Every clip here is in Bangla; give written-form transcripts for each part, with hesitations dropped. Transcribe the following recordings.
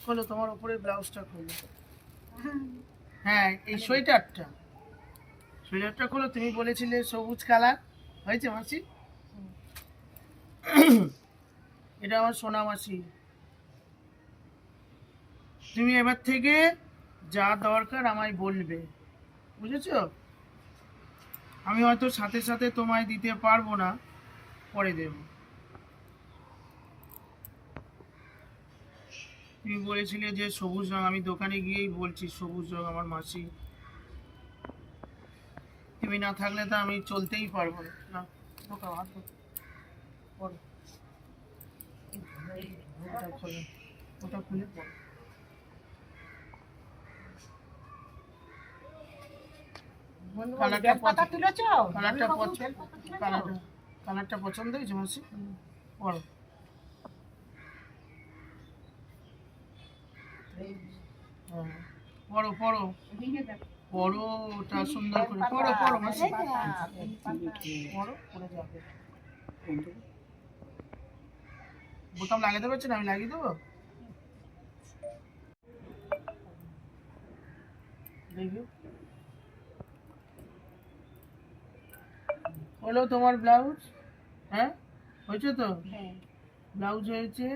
খোলো, তোমার উপরে ব্লাউজটা খোলো। হ্যাঁ, এই সোয়েটারটা খোলো। তুমি বলেছিলে সবুজ কালার, হয়েছে মাসি? এটা আমার সোনা মাসি। তুমি এবার থেকে যা দরকার আমায় বলবে, বুঝেছো? আমি হয়তো সাথে সাথে তোমায় দিতে পারবো না, পরে দেব। তুমি বলেছিলে যে সবুজ রং, আমি দোকানে গিয়েই বলছি সবুজ রং আমার মাসি। তুমি না থাকলে তো আমি চলতেই পারবো না। না, ঢোকাও, হাত ঢোকাও। পরো। ওটা খোলো, ওটা খুলে পরো। কালারটা পছন্দ হয়েছে মাসি? পরো। পরো পরো পরো, ওটা সুন্দর করে পরো পরো মাসি। পরো, পরে যাবে। বোতাম লাগাতে পারছো না? আমি লাগিয়ে দেবো। হলো তোমার ব্লাউজ? হ্যাঁ, হয়েছে তো? ব্লাউজ হয়েছে।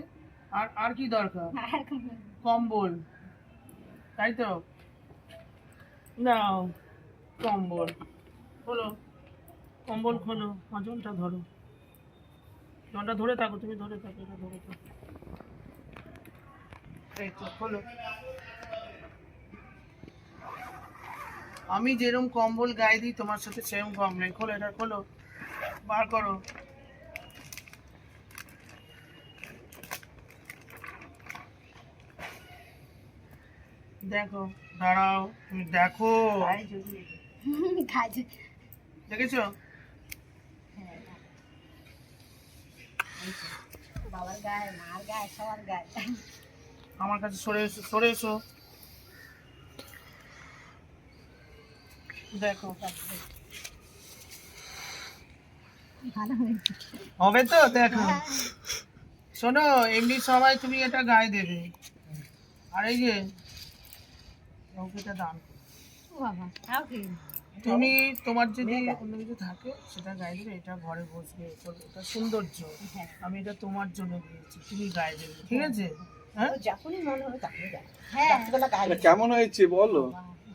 আর আর কি দরকার? কম্বল, তাই তো? নাও কম্বল খোলো, কম্বল খোলো। জলটা ধরো, জলটা ধরে থাকো, তুমি ধরে থাকো, এটা ধরে থাকো। এই তো খোলো। আমি যেরকম কম্বল গায়ে দিই তোমার সাথে সেরকম কম্বল। খোলো, এটা খোলো, বার করো। দেখো, দাঁড়াও, তুমি দেখো। দেখেছো? বাবার গায়ে, মার গায়ে, সবার গায়ে। আমার কাছে সরে এসো, সরে এসো। দেখো, ভালো হয়েছে। হবে তো? দেখো, শোনো, এমনি সময় তুমি এটা গায়ে দেবে। আর এই যে লৌকিটা দান করো। ও বাবা, তাও ঠিক। তুমি তোমার যদি অন্য কিছু থাকে সেটা গায়ে দেবে, এটা ঘরে বসবে, এটা সৌন্দর্য। আমি এটা তোমার জন্য দিয়েছি, তুমি গায়ে দেবে, ঠিক আছে? হ্যাঁ, যখনই মনে হবে তখনই গায়ে। হ্যাঁ, কেমন হয়েছে বলো?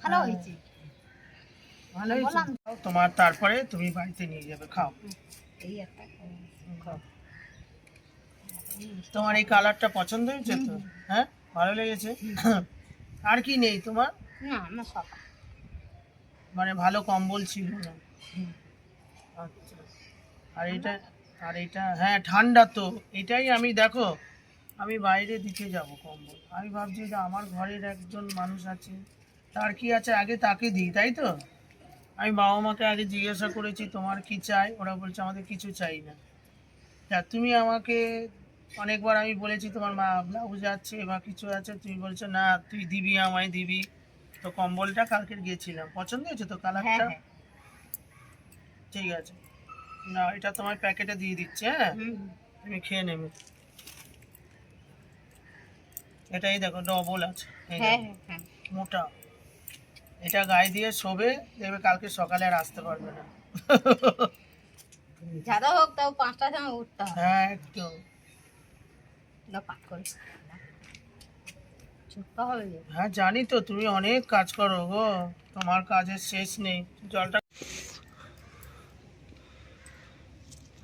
ভালো হয়েছে। ভালো হয়েছে তোমার। তারপরে তুমি বাড়িতে নিয়ে যাবে, খাও। এই একটা খাও। তোমার এই কালারটা পছন্দ হয়েছে তো? হ্যাঁ, ভালো লেগেছে? আর কি নেই তোমার? না, না, সব মানে ভালো কম্বল ছিল না? আচ্ছা। আর এটা হ্যাঁ, ঠান্ডা তো। এটাই আমি, দেখো, আমি বাইরে দিতে যাব কম্বল। আমি ভাবছি যে আমার ঘরের একজন মানুষ আছে, তার কি আছে আগে তাকে দিই, তাই তো? আমি বাবা মাকে আগে জিজ্ঞাসা করেছি তোমার কি চাই, ওরা বলছে আমাদের কিছু চাই না। তা তুমি আমাকে অনেকবার আমি বলেছি তোমার মা ব্লাউজ আছে বা কিছু আছে, তুমি বলছো না তুই দিবি, আমায় দিবি। তো কম্বলটা কালকে গিয়েছিলাম, পছন্দ হয়েছে তো কালারটা? ঠিক আছে, না এটা তোমার প্যাকেটে দিয়ে দিচ্ছে। হ্যাঁ, তুমি খেয়ে নেবে। এটাই দেখো, ডবল আছে, এই দেখো, মোটা। এটা গায়ে দিয়ে শোবে, দেখবে কালকে সকালে আর আসতে পারবে না। যাদা হোক, তাও 5টার সময় উঠতে হবে। হ্যাঁ, একদম। না, পাক করিস ছুটতে হবে যে। হ্যাঁ, জানি তো, তুমি অনেক কাজ করো গো, তোমার কাজের শেষ নেই। জলটা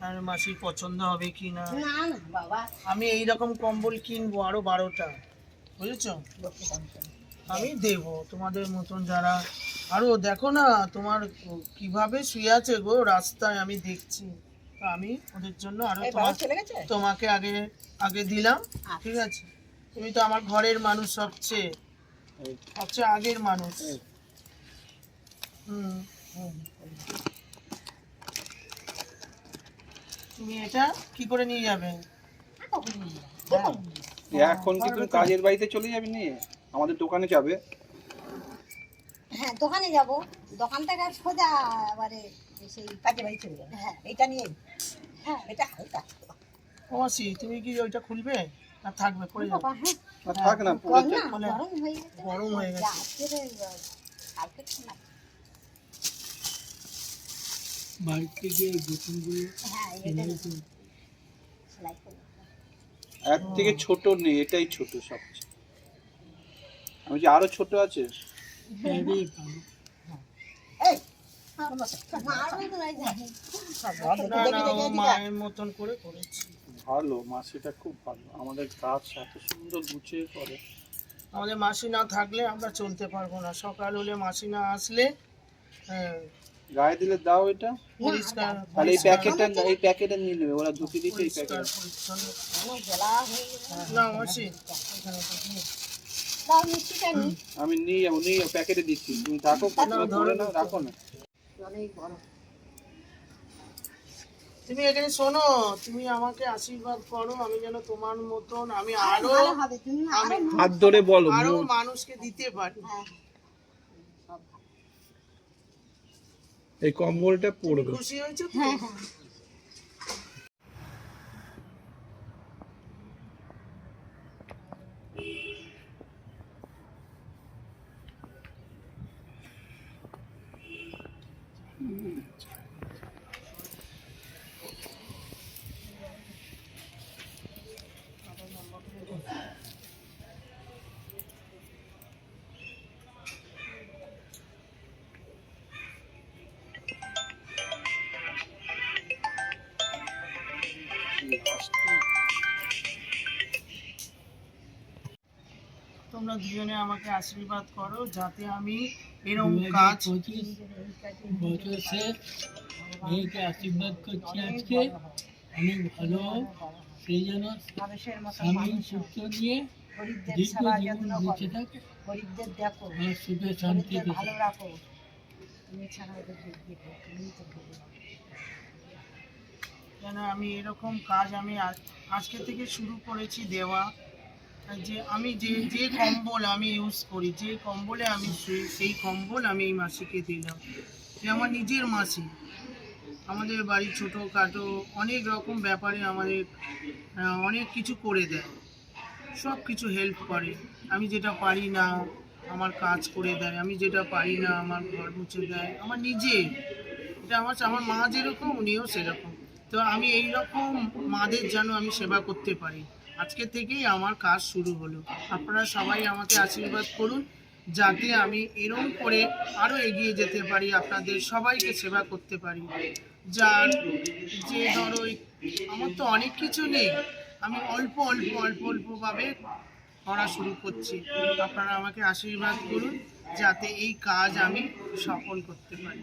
আর মাসির পছন্দ হবে কি না। না না বাবা, আমি এইরকম কম্বল কিনবো আরো 12টা, বুঝেছো? আমি দেব তোমাদের মতন যারা আরো, দেখো না তোমার কিভাবে শুয়ে আছে গো রাস্তায়, আমি দেখছি। তো আমি ওদের জন্য আরো তোমাকে আগে আগে দিলাম, ঠিক আছে? তুমি তো আমার ঘরের মানুষ, সবচেয়ে সবচেয়ে আগের মানুষ। তুমি এটা কি করে নিয়ে যাবে? এখন কি তুমি কাজের বাড়িতে চলে যাবে নিয়ে? আমাদের দোকানে যাবে? হ্যাঁ, দোকানে যাব। দোকান থেকে সোজা এবারে সেই কাজে বাড়ি চলে যাবে। হ্যাঁ, এটা নিয়ে। হ্যাঁ, এটা হালকা। ও মাসি, তুমি কি ওইটা খুলবে? না থাকবে পড়ে যাবে। বাবা, হ্যাঁ। না থাক না কম পড়ে না, বলে- গরম হয়ে গেছে। গরম হয়ে যা, গেছে। আজকে কালকে ঠান্ডা। বাড়ি থেকে বোতলগুলো হ্যাঁ, এটা সেলাই করে। এর থেকে ছোট নেই, এটাই ছোট সবচেয়ে। আমি যে আরো ছোট আছে এনে পাবো। এই, মার মতো নাই জানি। না না ও মায়ের মতন করে করেছি। ভালো, মাসিটা খুব ভালো, আমাদের কাজ এত সুন্দর গুছিয়ে করে। আমাদের মাসি না থাকলে আমরা চলতে পারবো না। সকাল হলে মাসি না আসলে হ্যাঁ, গায়ে দিলে দাও এটা, পরিষ্কার তাহলে এই প্যাকেটে নিয়ে নেবে, ওরা ঢুকিয়ে দিচ্ছে এই পরিষ্কার প্যাকেটে। পরিচ্ছন্ন। অনেক জ্বলা হয়ে গেছে। না মাসি দাও মিষ্টিটা নি। আমি নিয়ে যাবো, প্যাকেটে দিচ্ছি, তুমি থাকো, ধরে নাও, রাখো না। অনেক বড়। তুমি এখানে শোনো, তুমি আমাকে আশীর্বাদ করো আমি যেন তোমার মতন আমি আরো ভালো হবে, তুমি না আরো আমি হাত ধরে বলো, আরো মানুষকে দিতে পারি। হ্যাঁ। এই কম্বলটা পড়বে। খুশি হয়েছে তো? হ্যাঁ, হ্যাঁ। তোমরা দুজনে আমাকে আশীর্বাদ করো যাতে আমি এরকম কাজ 2025 বছর শেষ, মেয়েকে আশীর্বাদ করছি আজকে অনেক ভালো হোক, সেই জন্য মানুষের মতো স্বামী মানুষ হও। পুত্র নিয়ে গরিবদের দীর্ঘ সেবা জীবন যত্ন বেঁচে করো, থাকে গরিবদের দেখো, আর সুখে গরিবদের শান্তিতে ভালো থাকে। রাখো। তুমি ছাড়া ওদের দেখবে, তুমি তো করবে। কেন আমি এরকম কাজ আমি আজকে থেকে শুরু করেছি দেওয়া। যে আমি যে যে কম্বল আমি ইউজ করি, যে কম্বলে আমি শুই, সেই কম্বল আমি এই মাসিকে দিলাম। যে আমার নিজের মাসি, আমাদের বাড়ি ছোটোখাটো অনেক রকম ব্যাপারে আমাদের অনেক কিছু করে দেয়, সব কিছু হেল্প করে। আমি যেটা পারি না আমার কাজ করে দেয়, আমি যেটা পারি না আমার ঘর মুছে দেয়, আমার নিজে। এটা আমার মা যেরকম উনিও সেরকম। তো আমি এই রকম মাদের যেন আমি সেবা করতে পারি, আজকে থেকেই আমার কাজ শুরু হলো। আপনারা সবাই আমাকে আশীর্বাদ করুন যাতে আমি এরকম করে আরও এগিয়ে যেতে পারি, আপনাদের সবাইকে সেবা করতে পারি। যার যে ধরো আমার তো অনেক কিছু নেই, আমি অল্প অল্প অল্প অল্পভাবে করা শুরু করছি। আপনারা আমাকে আশীর্বাদ করুন যাতে এই কাজ আমি সফল করতে পারি।